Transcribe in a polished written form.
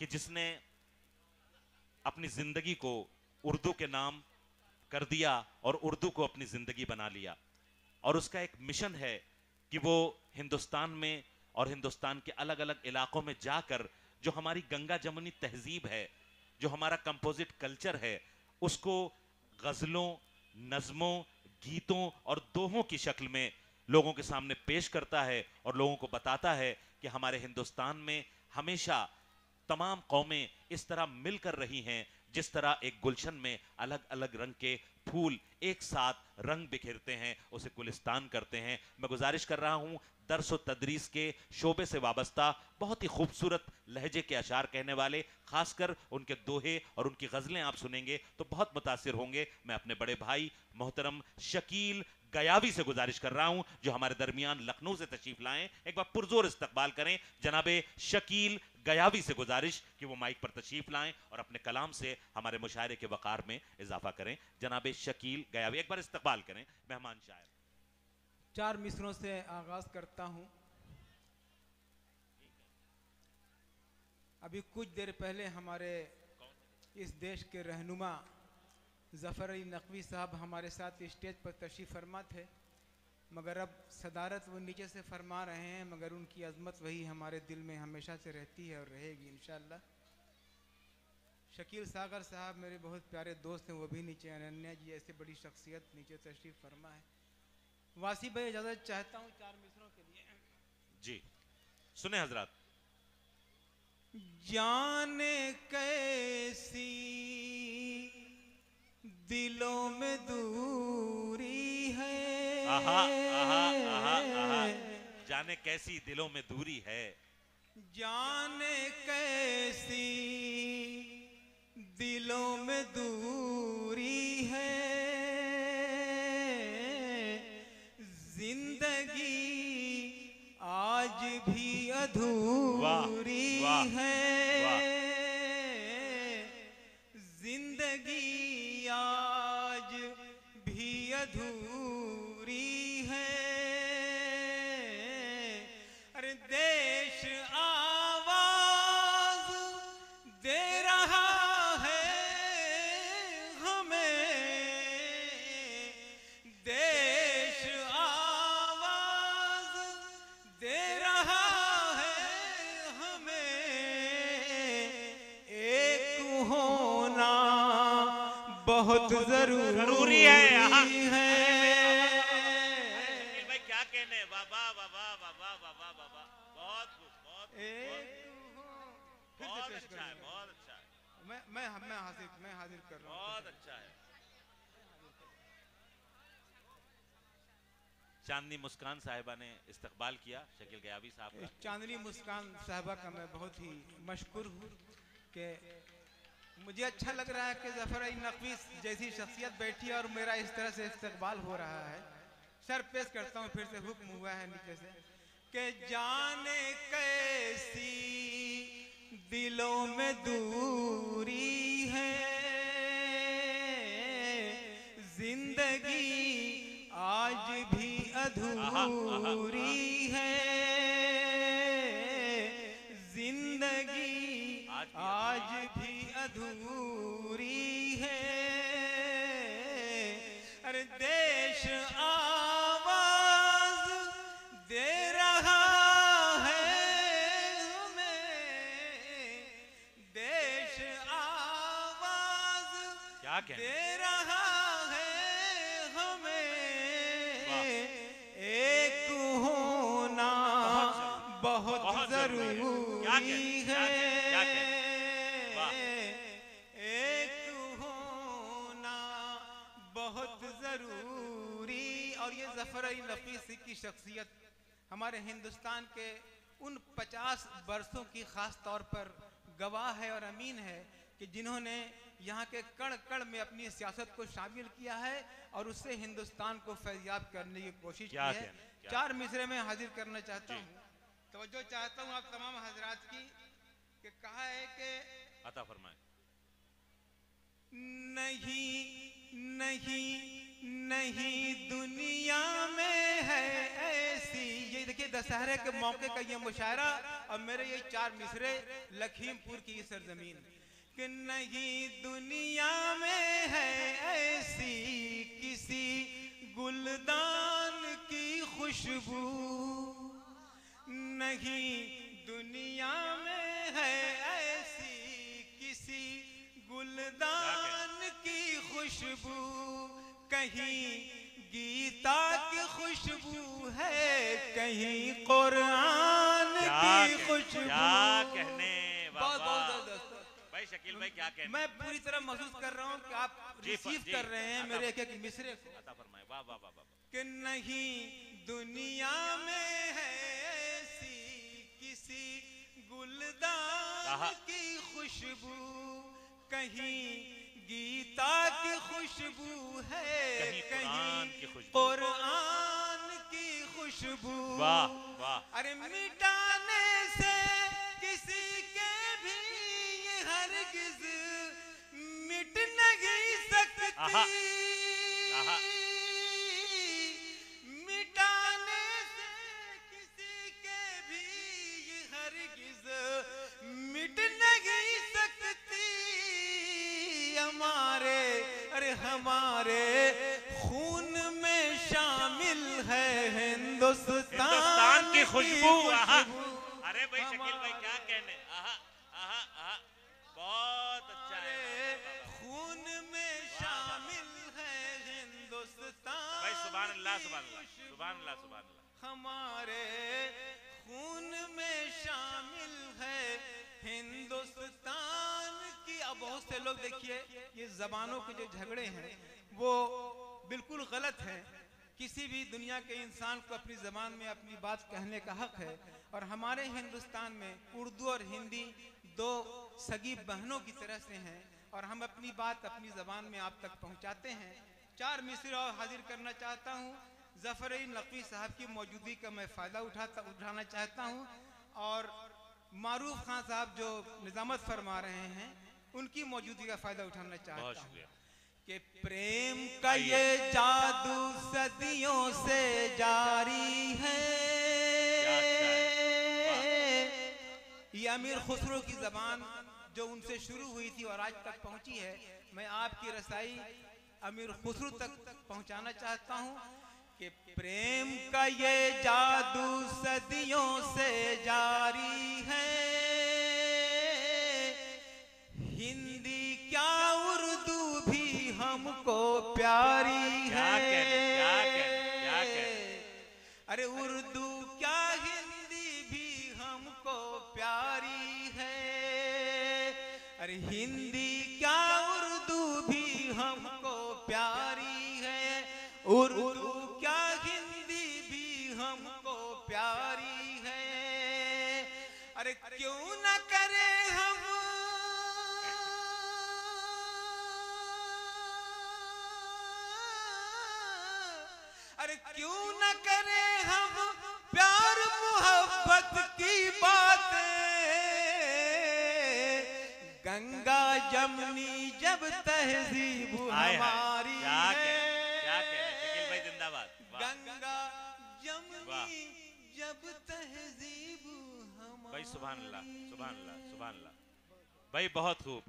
कि जिसने अपनी जिंदगी को उर्दू के नाम कर दिया और उर्दू को अपनी जिंदगी बना लिया, और उसका एक मिशन है कि वो हिंदुस्तान में और हिंदुस्तान के अलग अलग इलाकों में जाकर जो हमारी गंगा जमुनी तहजीब है, जो हमारा कंपोजिट कल्चर है, उसको गजलों, नज्मों, गीतों और दोहों की शक्ल में लोगों के सामने पेश करता है और लोगों को बताता है कि हमारे हिंदुस्तान में हमेशा तमाम कौमें इस तरह मिलकर रही हैं जिस तरह एक गुलशन में अलग अलग रंग के फूल एक साथ रंग बिखेरते हैं, उसे गुलिस्तान करते हैं। मैं गुजारिश कर रहा हूं दर्स व तदरीस के शोबे से वाबस्ता बहुत ही खूबसूरत लहजे के अशार कहने वाले, खासकर उनके दोहे और उनकी गज़लें आप सुनेंगे तो बहुत मुतासिर होंगे। मैं अपने बड़े भाई मोहतरम शकील गयावी से गुजारिश कर रहा हूं जो हमारे दरमियान लखनऊ से तशरीफ लाएं, एक बार पुरजोर इस्तकबाल करें। जनाबे शकील गयावी से गुजारिश कि वो माइक पर तशरीफ लाएं और अपने कलाम से हमारे मुशायरे के वक़ार में इजाफा करें। जनाबे शकील गयावी, एक बार इस्तकबाल करें मेहमान शायर। 4 मिसरों से आगाज करता हूं। अभी कुछ देर पहले हमारे इस देश के रहनुमा ज़फ़र अली नकवी साहब हमारे साथ स्टेज पर तशरीफ़ फरमा थे, मगर अब सदारत वो नीचे से फरमा रहे हैं, मगर उनकी अज़मत वही हमारे दिल में हमेशा से रहती है और रहेगी इंशाअल्लाह। शकील सागर साहब मेरे बहुत प्यारे दोस्त हैं, वो भी नीचे, अनन्या जी ऐसे बड़ी शख्सियत नीचे तशरीफ़ फरमा है। वासी भाई इजाज़त चाहता हूँ 4 मिसरों के लिए। जी सुने हजरात। जाने कैसी दिलों में दूरी है, आहा आहा आहा आहा, जाने कैसी दिलों में दूरी है, जाने कैसी दिलों में दूरी है, जिंदगी आज भी अधूरी है, जिंदगी आज भी अधूरी है। अरे देश आवाज दे रहा है हमें, देश आवाज दे रहा है हमें, एक होना बहुत जरूरी है। भाई क्या कहने, वाह वाह वाह वाह वाह वाह वाह वाह वाह, बहुत बहुत बहुत अच्छा है, बहुत अच्छा है, मैं हाजिर कर रहा हूँ। बहुत अच्छा है। चांदनी मुस्कान साहिबा ने इस्तकबाल किया शकील गयावी साहब का। चांदनी मुस्कान साहिबा का मैं बहुत ही मशकूर हूँ कि मुझे अच्छा लग रहा है कि ज़फ़र अली नकवी जैसी शख्सियत बैठी है और मेरा इस तरह से इस्तकबाल हो रहा है। सर पेश करता हूँ, फिर से हुक्म हुआ है नीचे से कि जाने कैसी दिलों में दूरी है, जिंदगी आज भी अधूरी है, जिंदगी आज भी अधूरी है। अरे देश आवाज दे रहा है हमें, देश आवाज क्या कहने, दे रहा है हमें, एक होना बहुत जरूरी है, एक होना बहुत जरूरी। और ये ज़फ़र अली नकवी की शख्सियत हमारे हिंदुस्तान के उन 50 बरसों की खास तौर पर गवाह है और अमीन है कि जिन्होंने यहाँ के कण कण में अपनी सियासत को शामिल किया है और उससे हिंदुस्तान को फैज़याब करने की कोशिश की है। 4 मिसरे में हाजिर करना चाहता हूँ, तवज्जो चाहता हूँ आप तमाम हजरात की कि कहा है कि अता फरमाए। नहीं नहीं नहीं दुनिया में है ऐसी, ये देखिए दशहरे के मौके का ये मुशायरा और मेरे ये 4 मिसरे लखीमपुर की सरजमीन कि नहीं दुनिया में है ऐसी किसी गुलदान की खुशबू, नहीं दुनिया में है ऐसी किसी गुलदान की खुशबू, कहीं गीता की खुशबू है कहीं कुरान की खुशबू। क्या कहने, बहुत बहुत जबरदस्त भाई शकील भाई क्या कहने। मैं पूरी तरह महसूस कर रहा हूँ कि आप रिसीव कर रहे हैं मेरे एक मिसरे को। अता फरमाए, वाह वाह वाह वाह। कि नहीं दुनिया में है ऐसी किसी गुलदान की खुशबू, कहीं गीता की खुशबू है कहीं कुरान की खुशबू। वाह वाह। अरे मिटाने से किसी के भी ये हरगिज मिट नहीं सकती, मिटाने से किसी के भी ये हरगिज मिट नहीं सकती। हमारे अरे हमारे खून में शामिल है हिंदुस्तान की खुशबू। अरे भाई शकील भाई क्या कहने, बहुत अच्छा है। खून में शामिल है हिंदुस्तान भाई सुभान अल्लाह सुभान अल्लाह सुभान अल्लाह सुभान अल्लाह। हमारे खून में शामिल है हिंदुस्तान की। अब बहुत से लोग देखिए ये जबानों के जो झगड़े हैं वो बिल्कुल गलत है। किसी भी दुनिया के इंसान को अपनी जबान में अपनी बात कहने का हक है और हमारे हिंदुस्तान में उर्दू और हिंदी दो सगी बहनों की तरह से हैं और हम अपनी बात अपनी जबान में आप तक पहुंचाते हैं। 4 मिसरे और हाजिर करना चाहता हूं। ज़फ़र नक़वी साहब की मौजूदगी का मैं फ़ायदा उठाना चाहता हूं और मारूफ खान साहब जो निज़ामत फरमा रहे हैं उनकी मौजूदगी का फ़ायदा उठाना चाहता हूं कि प्रेम का ये जादू सदियों से जारी है। ये अमीर खुसरो की ज़बान जो उनसे शुरू हुई थी और आज तक पहुंची है, मैं आपकी रसाई अमीर खुसरो तक पहुंचाना चाहता हूं कि प्रेम का ये जादू सदियों से जारी है। हिंदी क्या उर्दू भी हमको प्यारी है। अरे उर्दू क्या हिंदी भी हमको प्यारी है। अरे हिंदी क्या उर्दू भी हमको प्यारी है। उर्दू क्या हिंदी भी हमको प्यारी है। अरे क्यों न करे हम अरे क्यों न करें हम प्यार मोहब्बत की बातें। गंगा जमनी जब तहजीब हमारी है। क्या कहना शकील भाई जिंदाबाद। गंगा जमनी जब तहजीब हमारी। भाई सुभान अल्लाह सुभान अल्लाह सुभान अल्लाह भाई बहुत खूब।